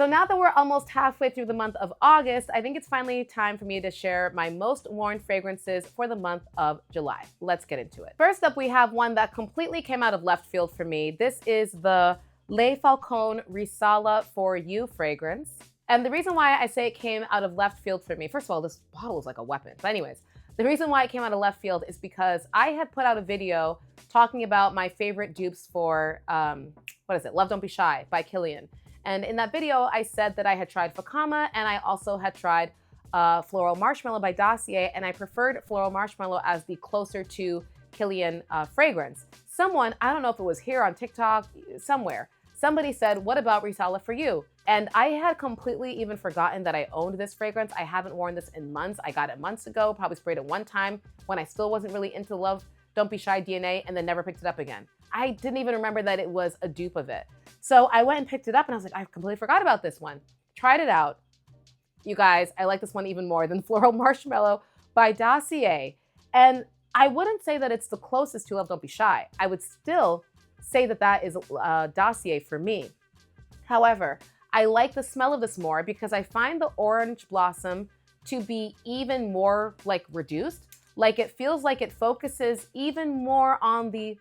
So now that we're almost halfway through the month of August, I think it's finally time for me to share my most worn fragrances for the month of July. Let's get into it. First up, we have one that completely came out of left field for me. This is the Le Falcon Risala For You fragrance. And the reason why I say it came out of left field for me, first of all, this bottle is like a weapon. But anyways, the reason why it came out of left field is because I had put out a video talking about my favorite dupes for, Love Don't Be Shy by Kilian. And in that video, I said that I had tried Fakama and I also had tried Floral Marshmallow by Dossier, and I preferred Floral Marshmallow as the closer to Kilian fragrance. Someone, I don't know if it was here on TikTok, somewhere, somebody said, what about Risala For You? And I had completely even forgotten that I owned this fragrance. I haven't worn this in months. I got it months ago, probably sprayed it one time when I still wasn't really into Love Don't Be Shy DNA, and then never picked it up again. I didn't even remember that it was a dupe of it. So I went and picked it up and I was like, I completely forgot about this one. Tried it out. You guys, I like this one even more than Floral Marshmallow by Dossier. And I wouldn't say that it's the closest to Love Don't Be Shy. I would still say that that is Dossier for me. However, I like the smell of this more because I find the orange blossom to be even more like reduced. Like it feels like it focuses even more on the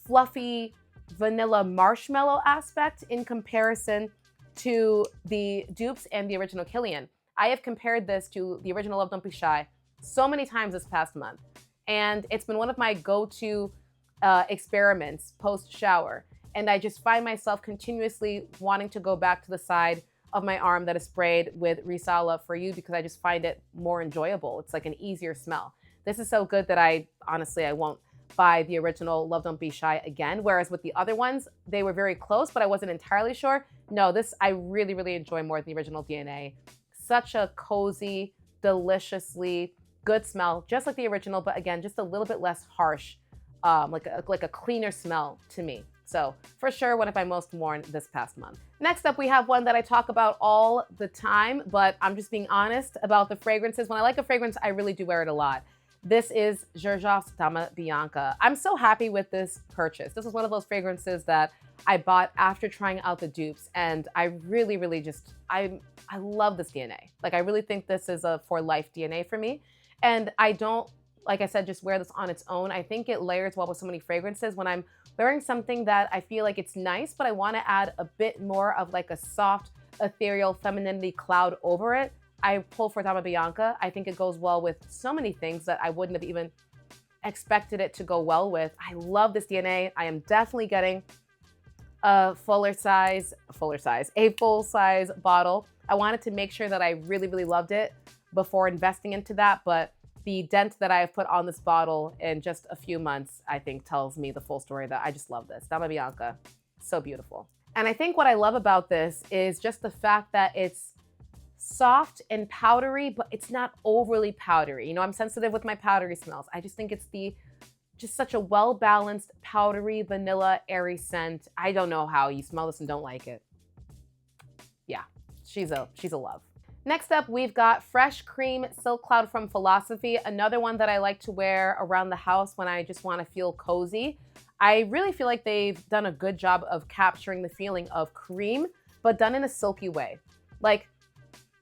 fluffy vanilla marshmallow aspect in comparison to the dupes and the original Kilian. I have compared this to the original Love Don't Be Shy so many times this past month. And it's been one of my go-to experiments post-shower. And I just find myself continuously wanting to go back to the side of my arm that is sprayed with Risala For You because I just find it more enjoyable. It's like an easier smell. This is so good that I won't buy the original Love Don't Be Shy again. Whereas with the other ones, they were very close, but I wasn't entirely sure. No, this I really, really enjoy more than the original DNA. Such a cozy, deliciously good smell, just like the original, but again, just a little bit less harsh, like a cleaner smell to me. So for sure, one of my most worn this past month. Next up, we have one that I talk about all the time, but I'm just being honest about the fragrances. When I like a fragrance, I really do wear it a lot. This is Xerjoff's Dama Bianca. I'm so happy with this purchase. This was one of those fragrances that I bought after trying out the dupes, and I really, really just, I love this DNA. Like I really think this is a for life DNA for me. And I don't, like I said, just wear this on its own. I think it layers well with so many fragrances. When I'm wearing something that I feel like it's nice, but I want to add a bit more of like a soft, ethereal femininity cloud over it, I pull for Dama Bianca. I think it goes well with so many things that I wouldn't have even expected it to go well with. I love this DNA. I am definitely getting a full size bottle. I wanted to make sure that I really, really loved it before investing into that, but the dent that I have put on this bottle in just a few months, I think tells me the full story that I just love this. Dama Bianca, so beautiful. And I think what I love about this is just the fact that it's soft and powdery, but it's not overly powdery. You know, I'm sensitive with my powdery smells. I just think it's just such a well-balanced, powdery, vanilla, airy scent. I don't know how you smell this and don't like it. Yeah, she's a love. Next up, we've got Fresh Cream Silk Cloud from Philosophy, another one that I like to wear around the house when I just want to feel cozy. I really feel like they've done a good job of capturing the feeling of cream, but done in a silky way. Like,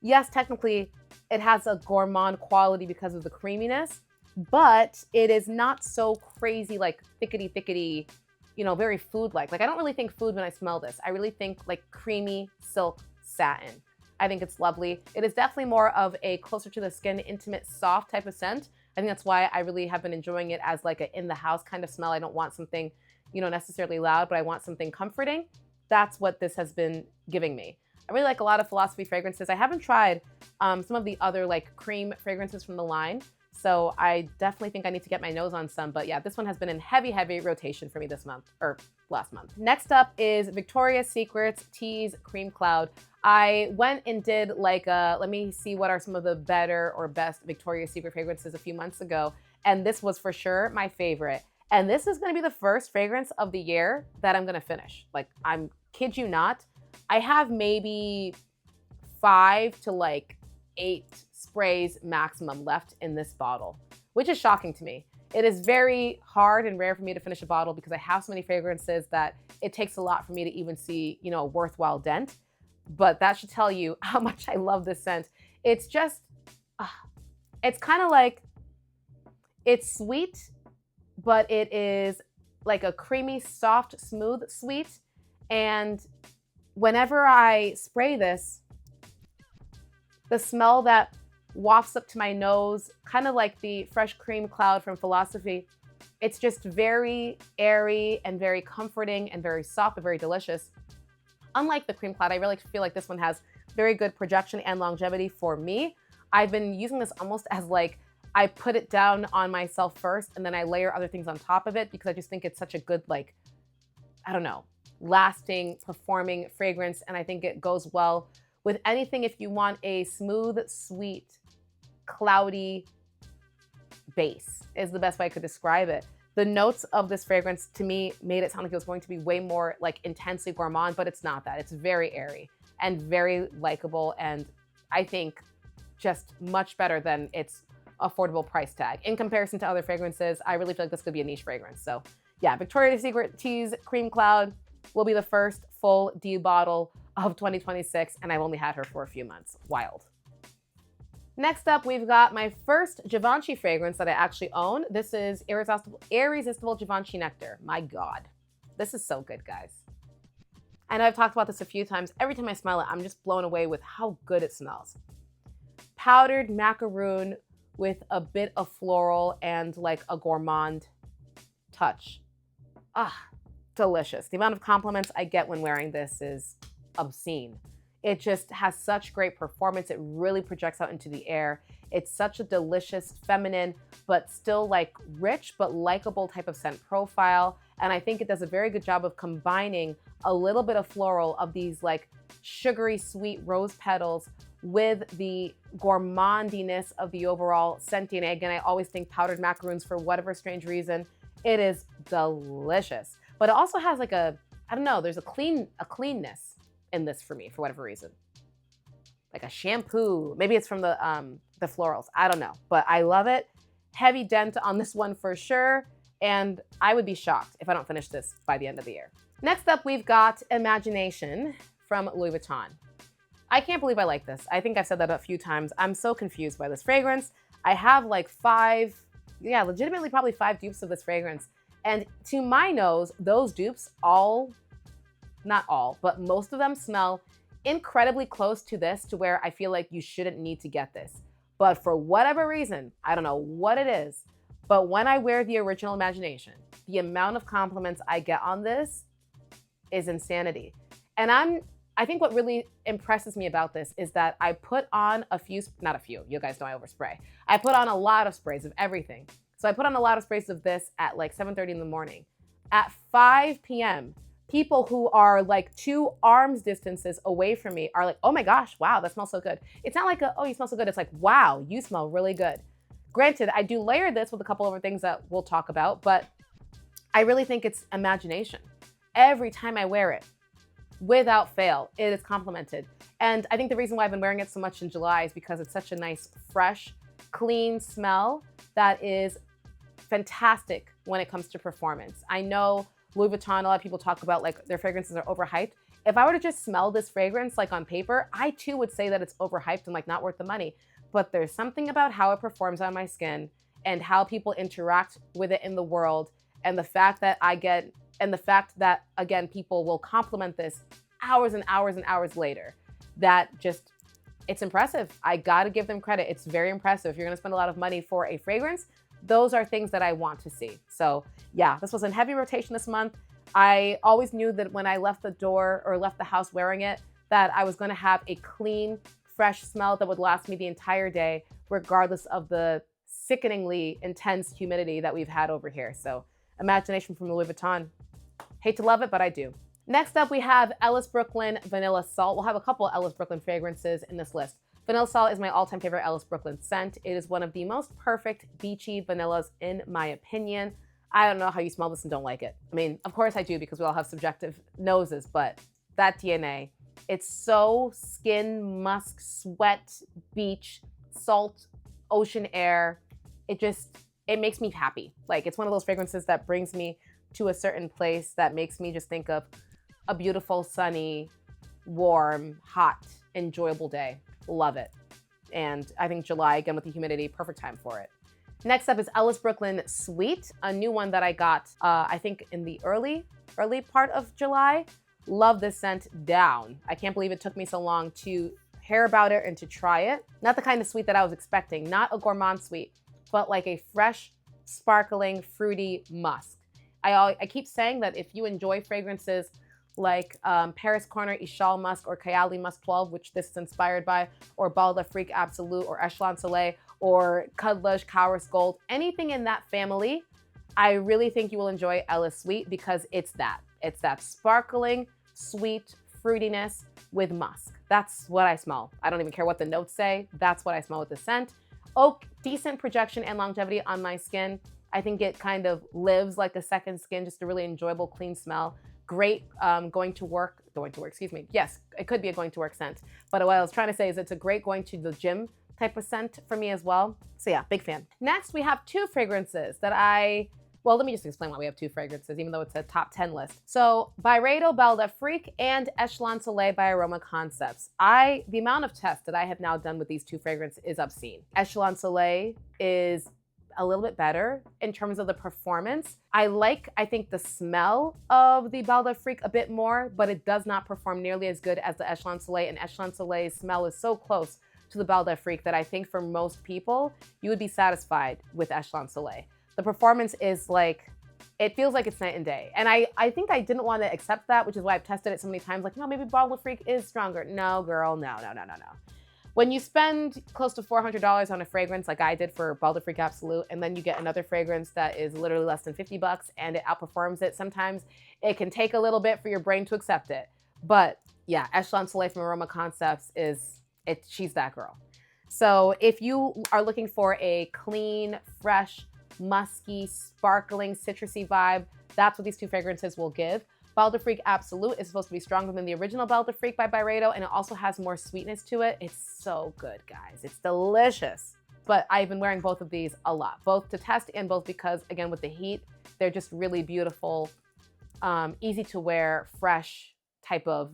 yes, technically, it has a gourmand quality because of the creaminess, but it is not so crazy, like thickety, you know, very food-like. Like, I don't really think food when I smell this. I really think like creamy silk satin. I think it's lovely. It is definitely more of a closer to the skin, intimate, soft type of scent. I think that's why I really have been enjoying it as like a in-the-house kind of smell. I don't want something, you know, necessarily loud, but I want something comforting. That's what this has been giving me. I really like a lot of Philosophy fragrances. I haven't tried some of the other like cream fragrances from the line, so I definitely think I need to get my nose on some. But yeah, this one has been in heavy rotation for me this month, or last month. Next up is Victoria's Secret's Tease Cream Cloud. I went and did like let me see what are some of the better or best Victoria's Secret fragrances a few months ago, and this was for sure my favorite. And this is gonna be the first fragrance of the year that I'm gonna finish. Like, I'm kid you not. I have maybe 5 to like 8 sprays maximum left in this bottle, which is shocking to me. It is very hard and rare for me to finish a bottle because I have so many fragrances that it takes a lot for me to even see, you know, a worthwhile dent. but that should tell you how much I love this scent. It's just, it's kind of like, it's sweet, but it is like a creamy, soft, smooth sweet. And whenever I spray this, the smell that wafts up to my nose, kind of like the fresh cream cloud from Philosophy, it's just very airy and very comforting and very soft and very delicious. Unlike the cream cloud, I really feel like this one has very good projection and longevity for me. I've been using this almost as like, I put it down on myself first and then I layer other things on top of it because I just think it's such a good, like, I don't know, lasting, performing fragrance. And I think it goes well with anything if you want a smooth, sweet, cloudy base is the best way I could describe it. The notes of this fragrance to me made it sound like it was going to be way more like intensely gourmand, but it's not that. It's very airy and very likable, and I think just much better than its affordable price tag. In comparison to other fragrances, I really feel like this could be a niche fragrance. So yeah, Victoria's Secret Tease Cream Cloud will be the first full D bottle of 2026, and I've only had her for a few months. Wild. Next up, we've got my first Givenchy fragrance that I actually own. This is Irresistible Givenchy Nectar. My God, this is so good, guys. I know I've talked about this a few times. Every time I smell it, I'm just blown away with how good it smells. Powdered macaroon with a bit of floral and like a gourmand touch. Delicious. The amount of compliments I get when wearing this is obscene. It just has such great performance. It really projects out into the air. It's such a delicious, feminine, but still like rich, but likable type of scent profile. And I think it does a very good job of combining a little bit of floral of these like sugary, sweet rose petals with the gourmandiness of the overall scent. And again, I always think powdered macaroons for whatever strange reason. It is delicious, but it also has like a, I don't know, there's a cleanness in this for me for whatever reason. Like a shampoo. Maybe it's from the florals. I don't know, but I love it. Heavy dent on this one for sure. And I would be shocked if I don't finish this by the end of the year. Next up, we've got Imagination from Louis Vuitton. I can't believe I like this. I think I've said that a few times. I'm so confused by this fragrance. I have like legitimately probably 5 dupes of this fragrance. And to my nose, those dupes not all, but most of them smell incredibly close to this, to where I feel like you shouldn't need to get this. But for whatever reason, I don't know what it is, but when I wear the original Imagination, the amount of compliments I get on this is insanity. And I think what really impresses me about this is that I put on not a few, you guys know I overspray. I put on a lot of sprays of everything. So I put on a lot of sprays of this at like 7:30 in the morning. At 5 p.m., people who are like 2 arms distances away from me are like, oh my gosh, wow, that smells so good. It's not like oh, you smell so good. It's like, wow, you smell really good. Granted, I do layer this with a couple other things that we'll talk about, but I really think it's Imagination. Every time I wear it, without fail, it is complimented. And I think the reason why I've been wearing it so much in July is because it's such a nice, fresh, clean smell that is fantastic when it comes to performance. I know Louis Vuitton, a lot of people talk about like their fragrances are overhyped. If I were to just smell this fragrance like on paper, I too would say that it's overhyped and like not worth the money. But there's something about how it performs on my skin and how people interact with it in the world, and the fact that again, people will compliment this hours and hours and hours later, that just, it's impressive. I gotta give them credit. It's very impressive. If you're gonna spend a lot of money for a fragrance, those are things that I want to see. So yeah, this was in heavy rotation this month. I always knew that when I left the door or left the house wearing it, that I was gonna have a clean, fresh smell that would last me the entire day, regardless of the sickeningly intense humidity that we've had over here. So Imagination from Louis Vuitton. Hate to love it, but I do. Next up, we have Ellis Brooklyn Vanilla Salt. We'll have a couple Ellis Brooklyn fragrances in this list. Vanilla Salt is my all-time favorite Ellis Brooklyn scent. It is one of the most perfect beachy vanillas in my opinion. I don't know how you smell this and don't like it. I mean, of course I do, because we all have subjective noses, but that DNA, it's so skin, musk, sweat, beach, salt, ocean air. It makes me happy. Like, it's one of those fragrances that brings me to a certain place that makes me just think of a beautiful, sunny, warm, hot, enjoyable day. Love it. And I think July, again with the humidity, perfect time for it. Next up is Ellis Brooklyn Sweet, a new one that I got, I think in the early part of July. Love this scent down. I can't believe it took me so long to hear about it and to try it. Not the kind of sweet that I was expecting, not a gourmand sweet, but like a fresh, sparkling, fruity musk. I keep saying that if you enjoy fragrances like Paris Corner Ishal Musk or Kayali Musk 12, which this is inspired by, or Bal d'Afrique Absolute or Echelon Soleil or Cudlush Cowris Gold, anything in that family, I really think you will enjoy Ellis Sweet because it's that. It's that sparkling, sweet fruitiness with musk. That's what I smell. I don't even care what the notes say. That's what I smell with the scent. Oak, decent projection and longevity on my skin. I think it kind of lives like a second skin, just a really enjoyable, clean smell. Great going to work, excuse me. Yes, it could be a going to work scent. But what I was trying to say is it's a great going to the gym type of scent for me as well. So yeah, big fan. Next, we have two fragrances that well, let me just explain why we have two fragrances, even though it's a top 10 list. So Byredo Bal d'Afrique and Echelon Soleil by Aroma Concepts. The amount of tests that I have now done with these two fragrances is obscene. Echelon Soleil is a little bit better in terms of the performance. I think the smell of the Bal d'Afrique a bit more, but it does not perform nearly as good as the Echelon Soleil, and Echelon Soleil's smell is so close to the Bal d'Afrique that I think for most people, you would be satisfied with Echelon Soleil. The performance is it feels like it's night and day. And I think I didn't want to accept that, which is why I've tested it so many times. No, maybe Bal d'Afrique is stronger. No, girl, no. When you spend close to $400 on a fragrance like I did for Bal d'Afrique Absolute, and then you get another fragrance that is literally less than $50 and it outperforms it, sometimes it can take a little bit for your brain to accept it. But yeah, Echelon Soleil from Aroma Concepts she's that girl. So if you are looking for a clean, fresh, musky, sparkling, citrusy vibe, that's what these two fragrances will give. Bal d'Afrique Absolute is supposed to be stronger than the original Bal d'Afrique by Byredo, and it also has more sweetness to it. It's so good, guys. It's delicious. But I've been wearing both of these a lot, both to test and both because, again, with the heat, they're just really beautiful, easy to wear, fresh type of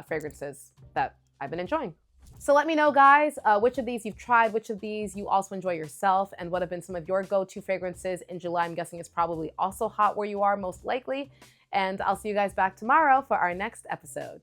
fragrances that I've been enjoying. So let me know, guys, which of these you've tried, which of these you also enjoy yourself, and what have been some of your go-to fragrances in July. I'm guessing it's probably also hot where you are, most likely. And I'll see you guys back tomorrow for our next episode.